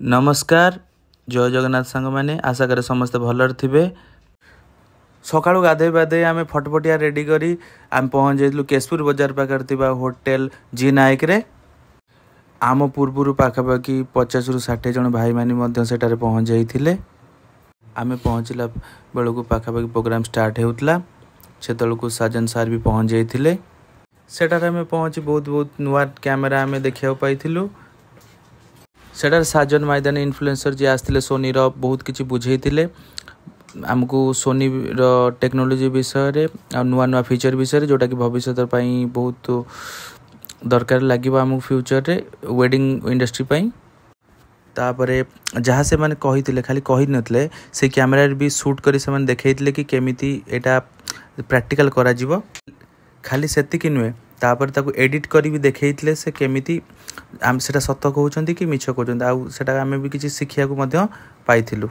नमस्कार जय जगन्नाथ सांग मैंने आशा करे समस्ते भलर थे। सकाळु गाधे बाधे आम फटफटिया रेडी करी आम पहुँच जाइलु केशपुर बजार पाखे होटेल जी नायक रे। आम पूर्व पाखापाखि 50 ରୁ 60 जन भाई मानी सेठारे पहुँच जाइथिले। आम पहुँचला बेलू पाखापाखि प्रोग्राम स्टार्ट होउतला। सेतलकु साजन सार भी पहुँच जाइथिले। सेठारे आम पहुँची बहुत बहुत नुआ कैमेरा आम देखा पाइथिलु। सेठार साजन मैदान इन्फ्लुएंसर जी आसते सोनी रो बहुत किसी बुझे आमको सोनी रो टेक्नोलोजी विषय नुआ नुआ फीचर विषय जोटा कि भविष्य बहुत दरकार लगे आमको फ्यूचर रे वेडिंग इंडस्ट्री पाई। तापरे जहाँ से माने कही खाली कही नथिले से कैमरा भी शूट करी से माने देखैथिले कि केमिति एटा प्रैक्टिकल करा जीवो। खाली सेतिकी नुहे तापर ताकू एडिट करी भी देखैथिले से केमिति आम सेटा सत कहउछंती कि मिछ कहउछंती आ सेटा आमे भी किछि सिखिया को मध्य पाइथिलु।